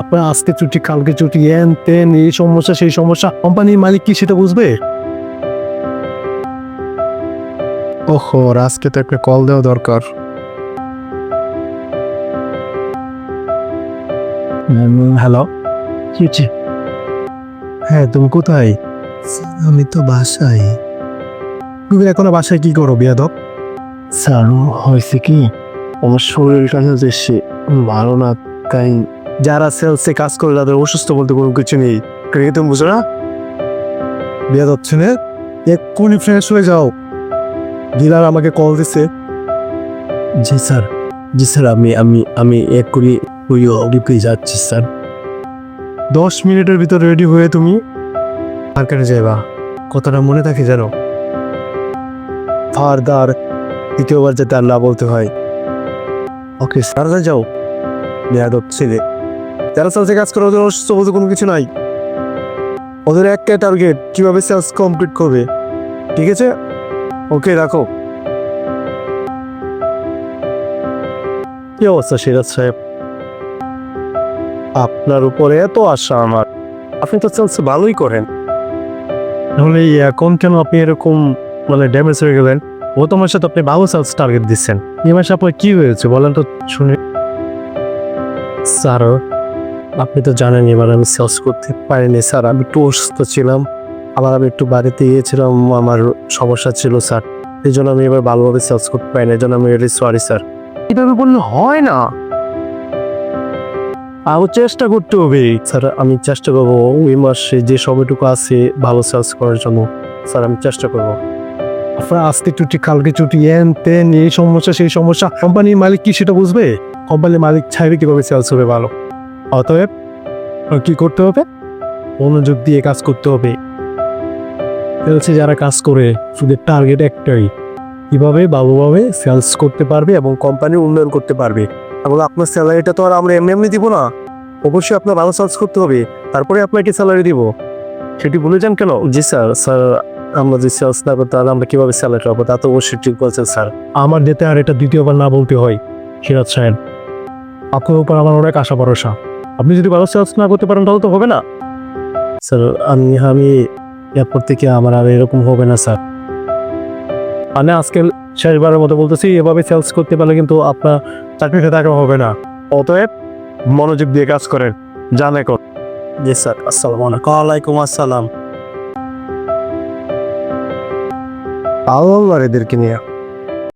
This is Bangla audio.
আপনার আজকে ছুটি কালকে ছুটি এন তেন এই সমস্যা সেই সমস্যা, কোম্পানির মালিক কি সেটা বুঝবে? ওহো, আজকে তো একটা কল দেওয়া দরকার। হ্যালো, কি হচ্ছে? হ্যাঁ, তুমি কোথায়? আমি তো বাসায়। তুমি এখনো বাসায় কি করো বেয়াদব? স্যার, হয়েছে কি, আমার শরীরটা বেশি ভালো না, তাই। যারা সেলসে কাজ করে তাদের অসুস্থ বলতে কোনো কিছু নেই, তুমি বুঝো না? বেয়াদব ছেলে, এক্ষুনি ফ্রেশ হয়ে যাও। ডিলার আমাকে কল দিছে। জি স্যার, জি স্যার, আমি আমি আমি এক্ষুনি ওই যাচ্ছি স্যার। 10 মিনিটের ভিতর রেডি হয়ে তুমি মার্কেটে যাইবা, কথাটা মনে থাকে যেন। ফারদার দ্বিতীয়বার যাতে আর না বলতে হয়। ওকে স্যার, যাও। বেয়াদব ছেলে, যারা সেলসে কাজ করে ওদের অসুস্থ বলতে কোনো কিছু নাই। ওদের একটাই টার্গেট, কিভাবে সেলস কমপ্লিট করবে। ঠিক আছে, ওকে রাখো। কি অবস্থা সিরাজ সাহেব? আপনার উপরে এত আশা আমার, আপনি তো সেলস ভালোই করেন, তাহলে এখন কেন আপনি এরকম ড্যামেজ হয়ে গেলেন? ও তোমার সাথে আপনি ভালো সেলস টার্গেট দিচ্ছেন, এই মাসে আপনার কি হয়েছে বলেন তো শুনে। স্যার, আপনি তো জানেন এবার আমি সেলস করতে পারিনি স্যার, আমি একটু অসুস্থ ছিলাম, আবার আমি একটু বাড়িতে গিয়েছিলাম, আমার সমস্যা ছিল স্যার, এই জন্য আমি এবার ভালোভাবে সেলস করতে পারিনি, এই জন্য আমি রিয়েলি সরি স্যার। এভাবে বললে হয় না, আরও চেষ্টা করতে হবে স্যার। আমি চেষ্টা করবো ওই মাসে যে সময়টুকু আছে ভালো সেলস করার জন্য স্যার, আমি চেষ্টা করবো। আপনার আজকে ছুটি কালকে ছুটি এন তেন এই সমস্যা সেই সমস্যা, কোম্পানির মালিক কি সেটা বুঝবে? কোম্পানির মালিক চাইবে কিভাবে সেলস হবে ভালো। অতএব কি করতে হবে? মনোযোগ দিয়ে কাজ করতে হবে। সেলসে যারা কাজ করে শুধু টার্গেট একটাই, কিভাবে ভালোভাবে সেলস করতে পারবে এবং কোম্পানির উন্নয়ন করতে পারবে। এবং আপনার স্যালারিটা তো আর আমরা এমনি এমনি দিব না, অবশ্যই আপনার ভালো সেলস করতে হবে, তারপরে আপনাকে স্যালারি দিব। সেটি ভুলে যান কেন? জি স্যার, স্যার আমরা যদি সেলস না করতে তাহলে আমরা কিভাবে স্যালারি পাবো? তা তো অবশ্যই ঠিক বলছেন স্যার। আমার যেতে আর এটা দ্বিতীয়বার না বলতে হয় সিরাজ সাহেব, আপনার উপর আমার অনেক আশা ভরসা। আপনি যদি ভালো সেলস না করতে পারেন তাহলে তো হবে না স্যার। আমি এরপর থেকে আমার আর এরকম হবে না স্যার। মানে আজকে শেষবারের মতো বলতেছি, এভাবে সেলস করতে পারলে কিন্তু আপনার চাকরিতে থাকা হবে না। অতএব মনোযোগ দিয়ে কাজ করেন, জান এখন। জি স্যার, আসসালামু আলাইকুম। ওয়ালাইকুম আসসালাম। আল্লাহ এদেরকে নিয়ে